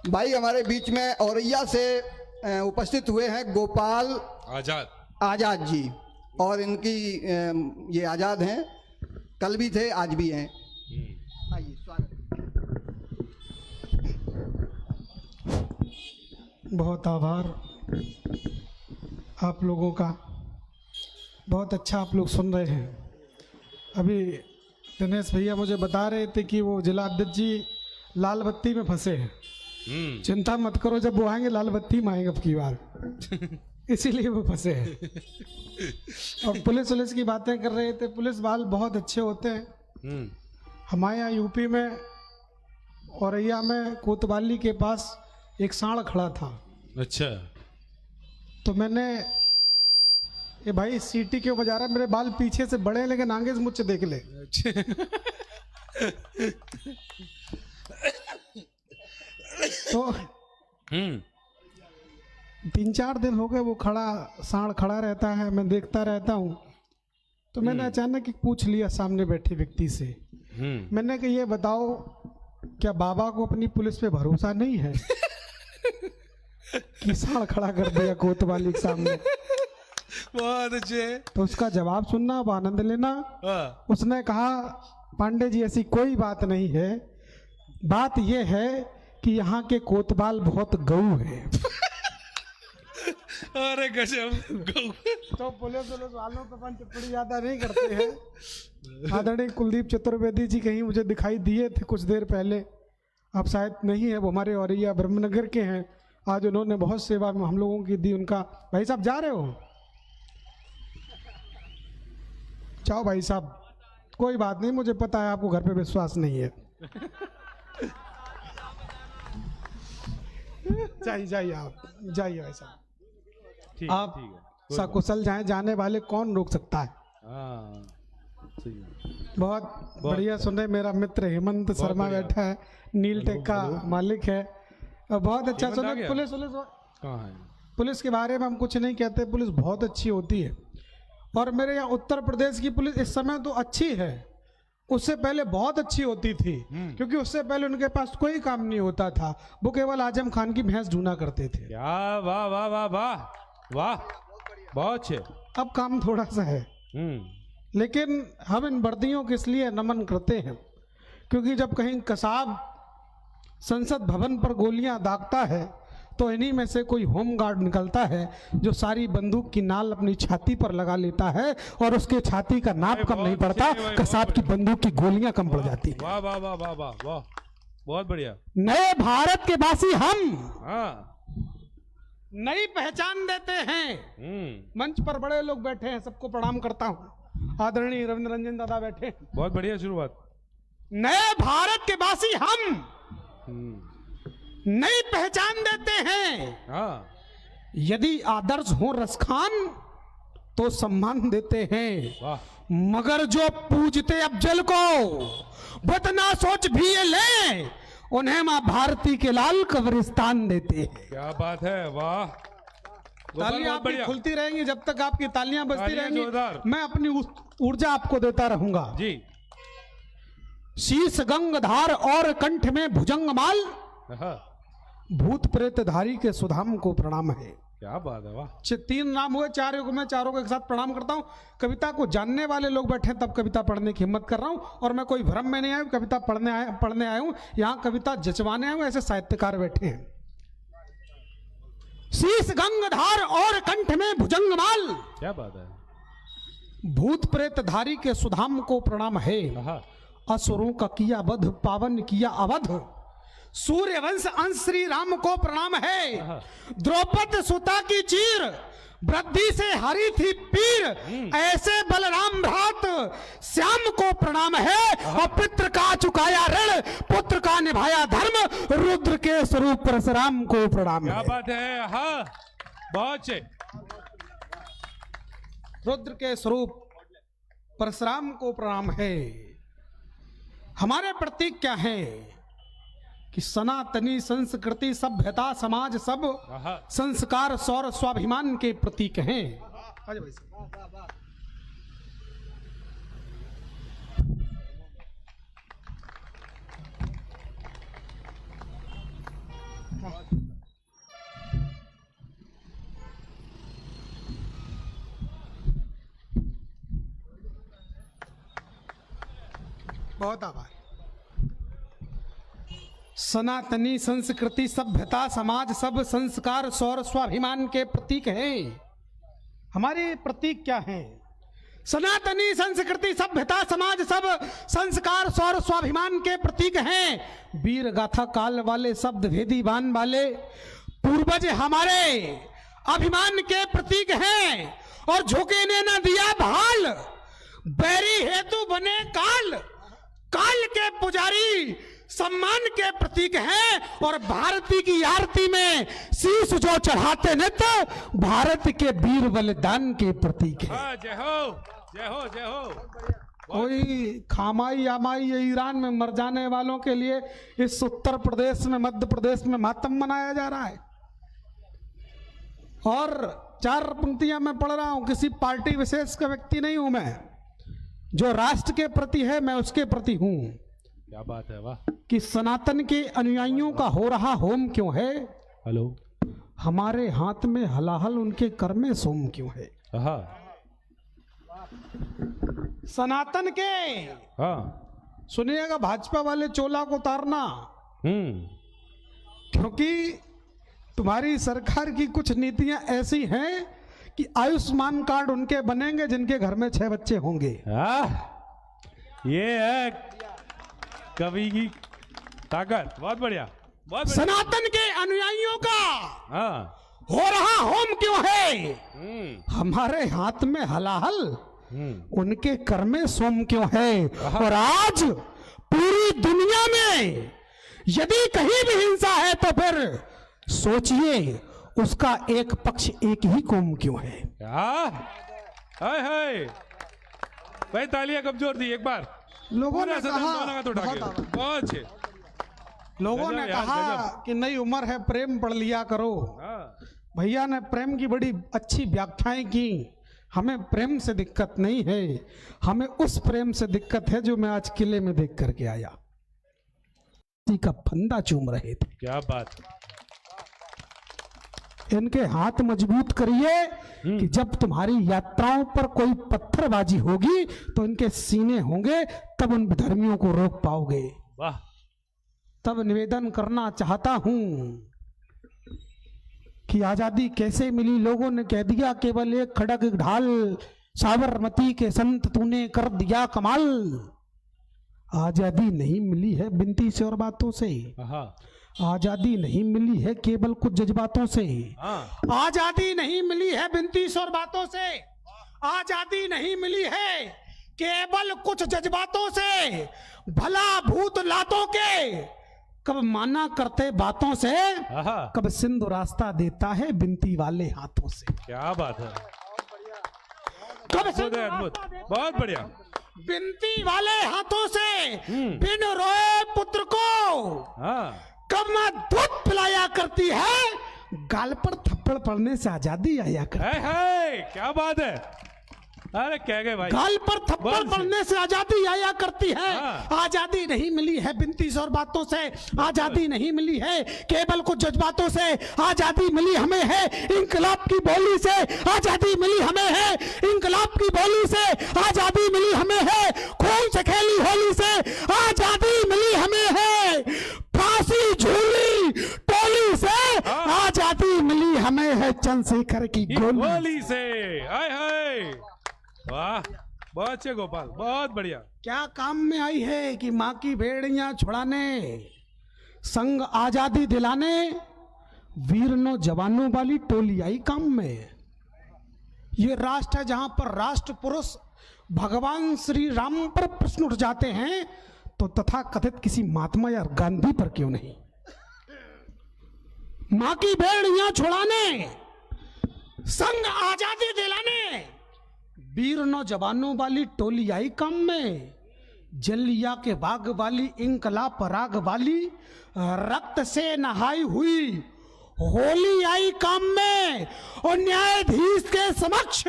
भाई हमारे बीच में औरैया से उपस्थित हुए हैं गोपाल आजाद जी, और इनकी ये आजाद हैं, कल भी थे आज भी हैं। आइए, स्वागत। बहुत आभार आप लोगों का, बहुत अच्छा आप लोग सुन रहे हैं। अभी दिनेश भैया मुझे बता रहे थे कि वो जिला अध्यक्ष जी लाल बत्ती में फंसे हैं। चिंता मत करो, जब वो आएंगे लाल बत्ती में आएंगे अब की बार इसीलिए वो फंसे हैं। और पुलिस की बातें कर रहे थे, पुलिस वाले बहुत अच्छे होते हैं। हमारे यहाँ यूपी में औरैया में कोतवाली के पास एक सांड खड़ा था। अच्छा, तो मैंने ये भाई सीटी क्यों बजा रहा है, मेरे बाल पीछे से बड़े हैं लेकिन आगे से मुझसे देख ले। तो 3-4 दिन हो गए वो सांड खड़ा रहता है, मैं देखता रहता हूँ। तो मैंने अचानक पूछ लिया सामने बैठे व्यक्ति से, मैंने कहा ये बताओ क्या बाबा को अपनी पुलिस पे भरोसा नहीं है कि सांड खड़ा कर दिया कोतवाली के सामने। बहुत अच्छे। तो उसका जवाब सुनना, अब आनंद लेना। उसने कहा पांडे जी ऐसी कोई बात नहीं है, बात यह है कि यहाँ के कोतवाल बहुत गऊ है। अरे गजब, गऊ। तो पुलिस वालों तो अपन टिप्पणी ज्यादा नहीं करते हैं। आदरणीय कुलदीप चतुर्वेदी जी कहीं मुझे दिखाई दिए थे कुछ देर पहले, अब शायद नहीं है, वो हमारे औरैया ब्रह्मनगर के हैं। आज उन्होंने बहुत सेवा में हम लोगों की दी। उनका भाई साहब जा रहे हो, जाओ भाई साहब, कोई बात नहीं, मुझे पता है आपको घर पे विश्वास नहीं है। जाइए आप जाइए भाई साहब, आप सकुशल जाएं, जाने वाले कौन रोक सकता है। बहुत बढ़िया सुने। मेरा मित्र हेमंत शर्मा बैठा है, नील टेक का मालिक है। बहुत अच्छा सुने। पुलिस के बारे में हम कुछ नहीं कहते, पुलिस बहुत अच्छी होती है। और मेरे यहाँ उत्तर प्रदेश की पुलिस इस समय तो अच्छी है, उससे पहले बहुत अच्छी होती थी, क्योंकि उससे पहले उनके पास कोई काम नहीं होता था, वो केवल आजम खान की भैंस ढूंढा करते थे। वाह वाह वाह वाह वाह वाह, बहुत अच्छे। अब काम थोड़ा सा है, लेकिन हम इन वर्दियों के इसलिए नमन करते हैं क्योंकि जब कहीं कसाब संसद भवन पर गोलियां दागता है तो इन्हीं में से कोई होमगार्ड निकलता है जो सारी बंदूक की नाल अपनी छाती पर लगा लेता है और उसके छाती का नाप कम नहीं पड़ता, कसाब की बंदूक की गोलियां कम पड़ जाती। वाह वाह वाह वाह वाह वाह, बहुत बढ़िया। नए भारत के वासी हम नई पहचान देते हैं। मंच पर बड़े लोग बैठे हैं, सबको प्रणाम करता हूँ। आदरणीय रविंद्र रंजन दादा बैठे, बहुत बढ़िया शुरुआत। नए भारत के वासी हम नई पहचान देते हैं। यदि आदर्श हो रसखान तो सम्मान देते हैं, मगर जो पूजते अफजल को बतना सोच भी ये ले, उन्हें मां भारती के लाल कब्रिस्तान देते हैं। क्या बात है, वाह। तालियां आपकी खुलती रहेंगी, जब तक आपकी तालियां बजती रहेंगी मैं अपनी ऊर्जा आपको देता रहूंगा जी। शीश गंगधार और कंठ में भुजंगमाल, भूत प्रेतधारी के सुधाम को प्रणाम है। क्या बात है, वाह। 3 नाम हुए, 4 युग में, चारों को एक साथ प्रणाम करता हूँ। कविता को जानने वाले लोग बैठे तब कविता पढ़ने की हिम्मत कर रहा हूँ, और मैं कोई भ्रम में नहीं आया, कविता पढ़ने आया हूँ। यहाँ कविता जचवाने आया हूँ, ऐसे साहित्यकार बैठे हैं। शीश गंगधार और कंठ में भुजंगमाल, क्या बात है। भूत प्रेतधारी के सुधाम को प्रणाम है। असुरों का किया वध, पावन किया अवध, सूर्य वंश अंश श्री राम को प्रणाम है। द्रौपदी सुता की चीर, वृद्धि से हरी थी पीर, ऐसे बलराम भ्रात श्याम को प्रणाम है। और पितृ का चुकाया ऋण, पुत्र का निभाया धर्म, रुद्र के स्वरूप परशुराम को प्रणाम है। क्या बात है, हाँ, बहुत अच्छे। रुद्र के स्वरूप परशुराम को प्रणाम है। हमारे प्रतीक क्या है कि सनातनी संस्कृति, सभ्यता, समाज, सब संस्कार, सौर स्वाभिमान के प्रतीक हैं। बहुत आभार। सनातनी संस्कृति सभ्यता समाज सब संस्कार सौर स्वाभिमान के प्रतीक हैं। हमारे प्रतीक क्या हैं? सनातनी संस्कृति सभ्यता समाज सब संस्कार सौर स्वाभिमान के प्रतीक हैं। वीर गाथा काल वाले शब्द भेदी बाण वाले पूर्वज हमारे अभिमान के प्रतीक हैं। और झुके ने न दिया भाल, बैरी हेतु बने काल, काल के पुजारी सम्मान के प्रतीक हैं। और भारती की आरती में शीश जो चढ़ाते न तो भारत के वीर बलिदान के प्रतीक है। जय हो जय हो जय हो। कोई खामाई आमाई या ईरान में मर जाने वालों के लिए इस उत्तर प्रदेश में मध्य प्रदेश में मातम मनाया जा रहा है। और 4 पंक्तियां मैं पढ़ रहा हूं, किसी पार्टी विशेष का व्यक्ति नहीं हूं मैं, जो राष्ट्र के प्रति है मैं उसके प्रति हूं। क्या बात है, वाह। कि सनातन के अनुयायियों का हो रहा होम क्यों है? हेलो। हमारे हाथ में हलाहल उनके कर में सोम क्यों है? सनातन के सुनिएगा, भाजपा वाले चोला को उतारना, क्योंकि तुम्हारी सरकार की कुछ नीतियां ऐसी हैं कि आयुष्मान कार्ड उनके बनेंगे जिनके घर में 6 बच्चे होंगे। ये है कवि की ताकत। बहुत बढ़िया, बहुत बढ़िया। सनातन के अनुयायियों का हो रहा होम क्यों है? हमारे हाथ में हलाहल उनके कर में सोम क्यों है? और आज पूरी दुनिया में यदि कहीं भी हिंसा है तो फिर सोचिए उसका एक पक्ष एक ही कौम क्यों है? हाय हाय भाई, तालियां कमजोर थी एक बार। लोगों ने कहा, बहुत अच्छे लोगों ने कहा कि नई उम्र है प्रेम पढ़ लिया करो। भैया ने प्रेम की बड़ी अच्छी व्याख्याएं की। हमें प्रेम से दिक्कत नहीं है, हमें उस प्रेम से दिक्कत है जो मैं आज किले में देख करके आया। का फंदा चूम रहे थे। क्या बात। इनके हाथ मजबूत करिए कि जब तुम्हारी यात्राओं पर कोई पत्थरबाजी होगी तो इनके सीने होंगे, तब उन धर्मियों को रोक पाओगे। वाह। तब निवेदन करना चाहता हूं कि आजादी कैसे मिली? लोगों ने कह दिया केवल एक खड़ग ढाल, साबरमती के संत तूने कर दिया कमाल। आजादी नहीं मिली है बिनती से और बातों से, आजादी नहीं मिली है केवल कुछ जज्बातों से, आजादी नहीं मिली है बिनती से और बातों से, आजादी नहीं मिली है केवल कुछ जज्बातों से। भला भूत लातों के कब माना करते बातों से, कब सिंधु रास्ता देता है बिनती वाले हाथों से। क्या बात है, कब बहुत बढ़िया। बिनती वाले हाथों से बिन रोए पुत्र को कब मां दूध पिलाया करती है, गाल पर थप्पड़ पड़ने से आजादी आया करती है। क्या बात है, अरे कह गए भाई। गाल पर थप्पड़ पड़ने से आजादी आया करती है। आजादी नहीं मिली है बिनती से और बातों से, आजादी नहीं मिली है केवल कुछ जज्बातों से, आजादी मिली हमें है इंकलाब की बोली से, आजादी मिली हमें है इंकलाब की बोली से, आजादी मिली हमें है खून से खेली होली से, आजादी मिली हमें है फांसी झूली टोली से, आजादी मिली हमें है चंद्रशेखर की गोली से। हाय हाय, वाह, बहुत अच्छे गोपाल, बहुत बढ़िया। क्या काम में आई है कि माँ की भेड़ियां छुड़ाने, संग आजादी दिलाने, वीरनों जवानों वाली टोली आई काम में। ये राष्ट्र है जहां पर राष्ट्र पुरुष भगवान श्री राम पर प्रश्न उठ जाते हैं, तो तथा कथित किसी महात्मा या गांधी पर क्यों नहीं? माँ की भेड़ियां छुड़ाने, संग आजादी दिलाने, वीर नौजवानों वाली टोली आई काम में। जलिया के बाग वाली इंकलाब पराग वाली रक्त से नहाई हुई होली आई काम में। और न्यायाधीश के समक्ष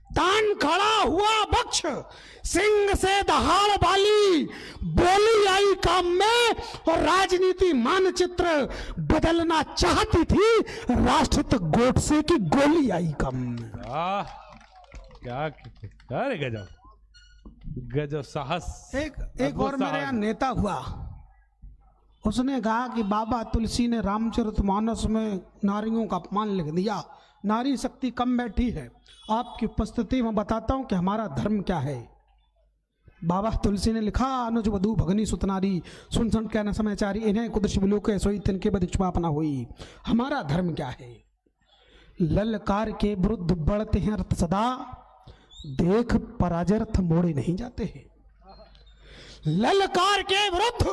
तान खड़ा हुआ बख्श, सिंह से दहाड़ वाली बोली आई काम में। और राजनीति मानचित्र बदलना चाहती थी राष्ट्रहित गोडसे की गोली आई काम में। क्या अरे गजब। गजब साहस। एक और मेरे यहाँ नेता हुआ, उसने कहा कि बाबा तुलसी ने रामचरितमानस में नारियों का अपमान लिख दिया, नारी शक्ति कम बैठी है। आपकी उपस्थिति में बताता हूं कि हमारा धर्म क्या है। बाबा तुलसी ने लिखा, अनुज वधु भगनी सुतनारी, सुन सुन कहना समाचारी, इन्हें कुदृश बिलोके सोई तिनके बद छुपापना हुई। हमारा धर्म क्या है? ललकार के विरुद्ध बढ़ते हैं रथ सदा, देख पराजय रथ मोड़े नहीं जाते हैं। ललकार के विरुद्ध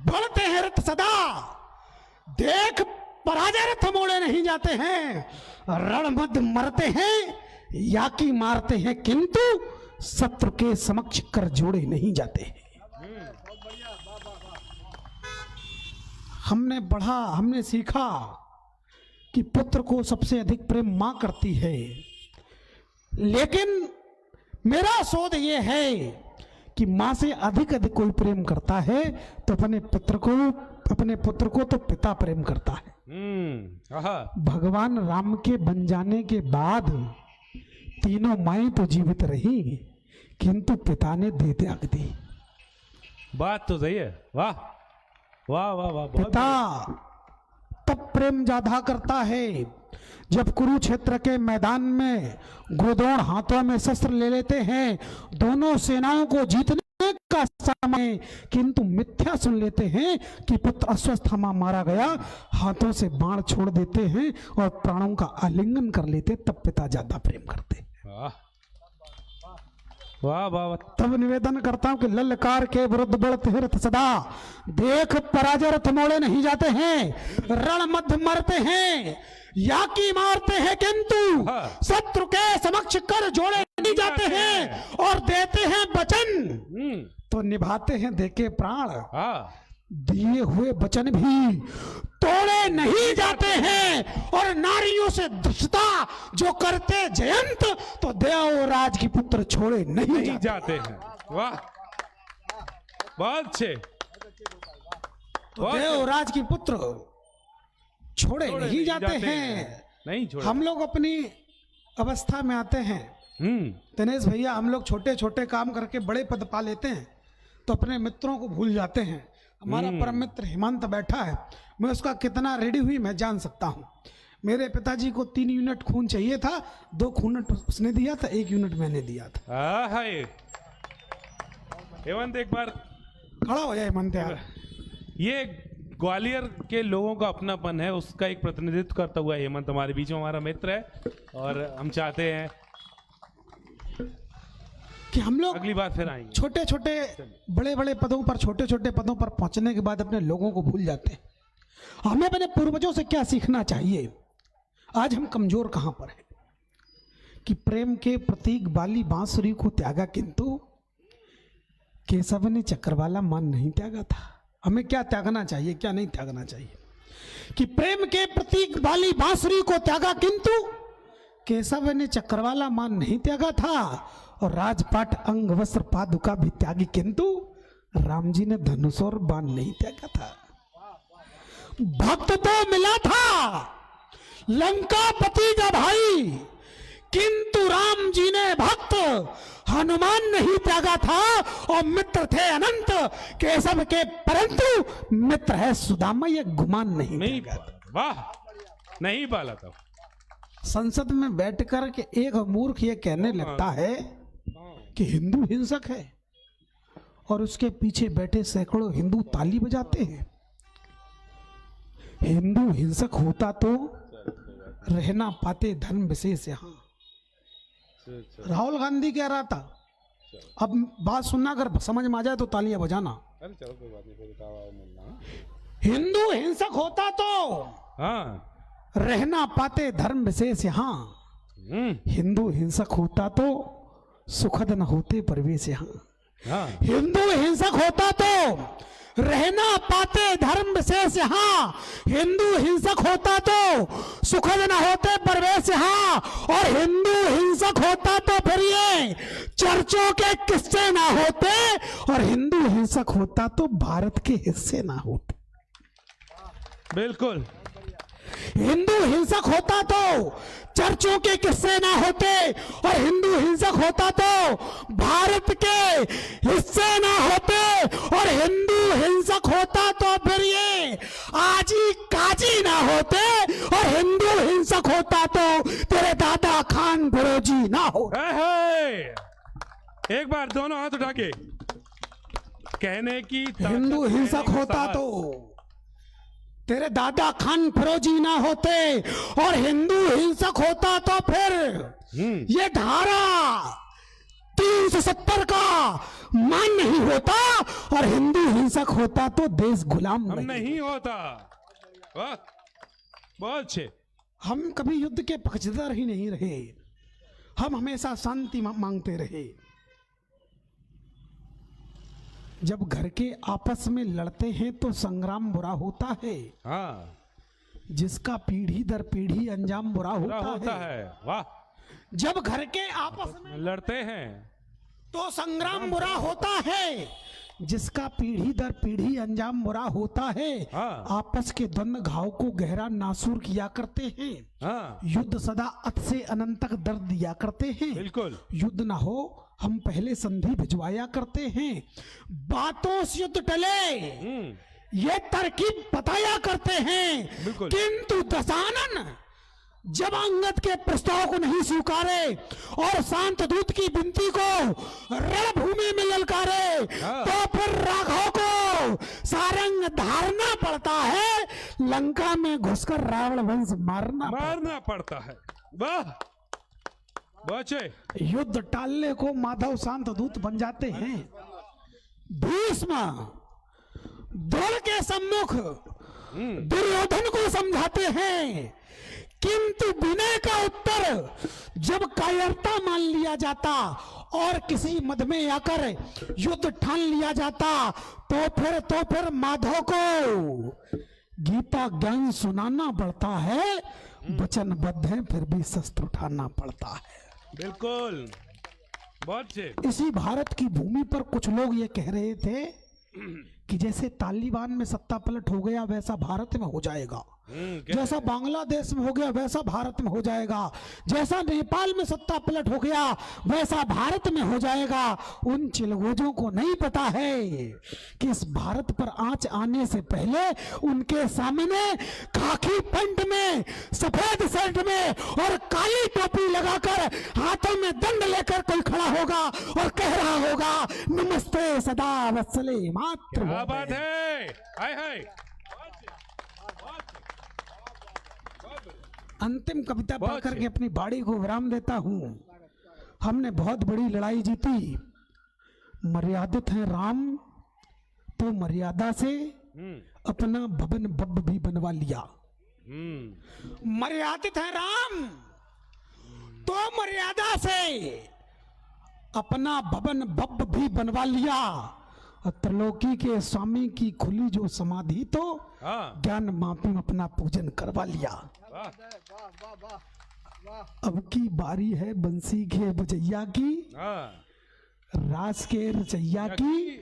बढ़ते हैं रथ सदा, देख पराजय रथ मोड़े नहीं जाते हैं। रणमद मरते हैं या कि मारते हैं, किंतु शत्रु के समक्ष कर जोड़े नहीं जाते हैं। हमने पढ़ा, हमने सीखा कि पुत्र को सबसे अधिक प्रेम मां करती है, लेकिन मेरा शोध यह है कि मां से अधिक कोई प्रेम करता है तो अपने पुत्र को तो पिता प्रेम करता है। भगवान राम के बन जाने के बाद तीनों माएं तो जीवित रही, किंतु पिता ने दे त्याग दी। बात तो सही है। वाह वाह वाह वाह। पिता तब प्रेम ज्यादा करता है जब कुरुक्षेत्र के मैदान में गोदोण हाथों में शस्त्र ले लेते हैं, दोनों सेनाओं को जीतने का समय, किंतु मिथ्या सुन लेते हैं कि पुत्र अश्वत्थामा मारा गया, हाथों से बाण छोड़ देते हैं और प्राणों का आलिंगन कर लेते, तब पिता ज्यादा प्रेम करते। वाह वाह। तब निवेदन करता हूं कि ललकार के विरुद्ध बढ़ते हैं रथ सदा, देख पराजय रथ मोड़े नहीं जाते हैं। रण मध्य मरते हैं या कि मारते हैं, किंतु शत्रु के समक्ष कर जोड़े नहीं जाते हैं। और देते हैं वचन तो निभाते हैं देके प्राण, दिए हुए वचन भी तोड़े नहीं जाते हैं। और नारियों से दुष्टता जो करते जयंत, तो देवराज की पुत्र छोड़े नहीं जाते हैं। वाह बहुत अच्छे। तो देवराज की पुत्र छोड़े नहीं जाते हैं। नहीं छोड़े। हम लोग अपनी अवस्था में आते हैं दिनेश भैया, हम लोग छोटे छोटे काम करके बड़े पद पा लेते हैं तो अपने मित्रों को भूल जाते हैं। हमारा परम मित्र हेमंत बैठा है, मैं उसका कितना रेडी हुई मैं जान सकता हूँ। मेरे पिताजी को 3 यूनिट खून चाहिए था, 2 यूनिट उसने दिया था, 1 यूनिट मैंने दिया था। हेमंत एक बार खड़ा हो जाए हेमंत यार। ये ग्वालियर के लोगों का अपनापन है, उसका एक प्रतिनिधित्व करता हुआ हेमंत हमारे बीच में हमारा मित्र है, और हम चाहते हैं कि हम लोग अगली बार फिर आएंगे। छोटे छोटे बड़े बड़े पदों पर, छोटे छोटे पदों पर पहुंचने के बाद अपने लोगों को भूल जाते हैं। हमें अपने पूर्वजों से क्या सीखना चाहिए? आज हम कमजोर कहां पर हैं कि प्रेम के प्रतीक बाली बांसुरी को त्यागा, किंतु केशव ने चक्रवाला मान नहीं त्यागा था। हमें क्या त्यागना चाहिए, क्या नहीं त्यागना चाहिए? कि प्रेम के प्रतीक बाली बांसुरी को त्यागा, किंतु केशव ने चक्रवाला मान नहीं त्यागा था। और राजपाट अंग वस्त्र पादुका भी त्यागी, किंतु राम जी ने धनुष और बाण नहीं त्यागा था। भक्त तो मिला था लंकापति का भाई, किंतु राम जी ने भक्त हनुमान नहीं त्यागा था। और मित्र थे अनंत केशव के, परंतु मित्र है सुदामा, ये गुमान नहीं त्यागा था। वाह नहीं पाला था। संसद में बैठकर के एक मूर्ख ये कहने लगता है कि हिंदू हिंसक है, और उसके पीछे बैठे सैकड़ों हिंदू ताली बजाते हैं। हिंदू हिंसक होता तो रहना पाते धर्म विशेष यहाँ। राहुल गांधी कह रहा था, अब बात सुनना, अगर समझ में आ जाए तो तालियां बजाना। हिंदू हिंसक होता तो रहना पाते धर्म विशेष यहाँ। हिंदू हिंसक होता तो सुखद न होते परिवेश यहाँ। हिंदू हिंसक होता तो रहना पाते धर्म विशेष यहाँ। हिंदू हिंसक होता तो सुखद न होते परिवेश यहाँ। और हिंदू हिंसक होता तो फिर ये चर्चों के किस्से ना होते, और हिंदू हिंसक होता तो भारत के हिस्से ना होते। बिल्कुल। हिंदू हिंसक होता तो चर्चों के किस्से ना होते, और हिंदू हिंसक होता तो भारत के हिस्से ना होते, और हिंदू हिंसक होता तो फिर ये आजी काजी ना होते, और हिंदू हिंसक होता तो तेरे दादा खान फिरोजी ना हो। एक बार दोनों हाथ उठा के कहने की हिंदू हिंसक होता तो तेरे दादा खान फिरोजी ना होते, और हिंदू हिंसक होता तो फिर ये धारा 370 का मान नहीं होता, और हिंदू हिंसक होता तो देश गुलाम नहीं होता। वाह, बहुत अच्छे। हम कभी युद्ध के पक्षधर ही नहीं रहे, हम हमेशा शांति मांगते रहे। जब घर के आपस में लड़ते हैं तो संग्राम बुरा होता है, हाँ, जिसका पीढ़ी दर पीढ़ी अंजाम बुरा होता है। वाह, जब घर के आपस में लड़ते हैं तो संग्राम बुरा होता है, जिसका पीढ़ी दर पीढ़ी अंजाम बुरा होता है। हाँ। आपस के द्वंद्व घाव को गहरा नासूर किया करते हैं। हाँ। युद्ध सदा अत से अनंत तक दर्द दिया करते हैं। बिल्कुल। युद्ध ना हो हम पहले संधि भिजवाया करते हैं, बातों से युद्ध टले ये तरकीब बताया करते हैं। किंतु दशानन जब अंगद के प्रस्ताव को नहीं स्वीकारे और शांत दूत की विनती को रणभूमि में ललकारे, तो फिर राघव को सारंग धारना पड़ता है, लंका में घुसकर रावण वंश मारना पड़ता है। वाह, बचे। युद्ध टालने को माधव शांत दूत बन जाते हैं। भीष्म द्रोण के सम्मुख दुर्योधन को समझाते हैं, किंतु विनय का उत्तर जब कायरता मान लिया जाता और किसी मद में आकर युद्ध ठान लिया जाता, तो फिर माधव को गीता ज्ञान सुनाना पड़ता है। वचनबद्ध है फिर भी शस्त्र उठाना पड़ता है। बिल्कुल, बहुत अच्छे। इसी भारत की भूमि पर कुछ लोग ये कह रहे थे कि जैसे तालिबान में सत्ता पलट हो गया वैसा भारत में हो जाएगा, जैसा बांग्लादेश में हो गया वैसा भारत में हो जाएगा, जैसा नेपाल में सत्ता पलट हो गया वैसा भारत में हो जाएगा। उन चिलगोजों को नहीं पता है कि इस भारत पर आंच आने से पहले उनके सामने खाकी पैंट में, सफेद शर्ट में और काली टोपी लगाकर हाथों में दंड लेकर कोई खड़ा होगा और कह रहा होगा, नमस्ते सदा वत्सले मात्र। क्या बात है। हाय हाय। अंतिम कविता पढ़कर के अपनी बाड़ी को विराम देता हूं। हमने बहुत बड़ी लड़ाई जीती, मर्यादित है राम तो मर्यादा से अपना भवन बब भी बनवा लिया। मर्यादित है राम तो मर्यादा से अपना भवन बब भी बनवा लिया। त्रिलोकी के स्वामी की खुली जो समाधि तो ज्ञान मापी में अपना पूजन करवा लिया। अब की बारी है बंसी के बजैया की, रास के रचैया की,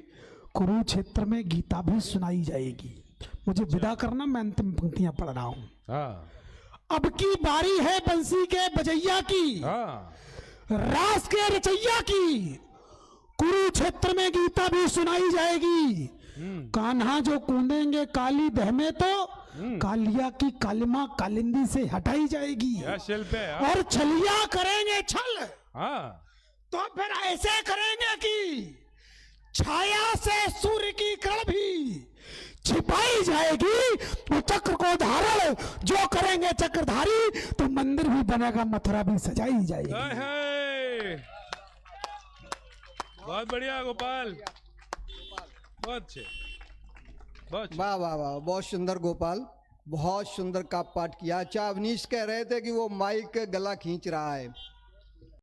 कुरुक्षेत्र में गीता भी सुनाई जाएगी। मुझे विदा करना, मैं अंतिम पंक्तियां पढ़ रहा हूं। अब की बारी है बंसी के बजैया की, रास के रचैया की, कुरुक्षेत्र में गीता भी सुनाई जाएगी। कान्हा जो कूदेंगे काली दह में तो कालिया की कालिमा कालिंदी से हटाई जाएगी। और छलिया करेंगे छल तो फिर ऐसे करेंगे कि छाया से सूर्य की किरण भी छिपाई जाएगी। वो चक्र को धारण जो करेंगे चक्रधारी, तो मंदिर भी बनेगा, मथुरा भी सजाई जाएगी। बहुत बढ़िया गोपाल, बहुत अच्छे। वाह वाह वाह, बहुत सुंदर गोपाल, बहुत सुंदर का पाठ किया। अच्छा, अवनीश कह रहे थे कि वो माइक गला खींच रहा है।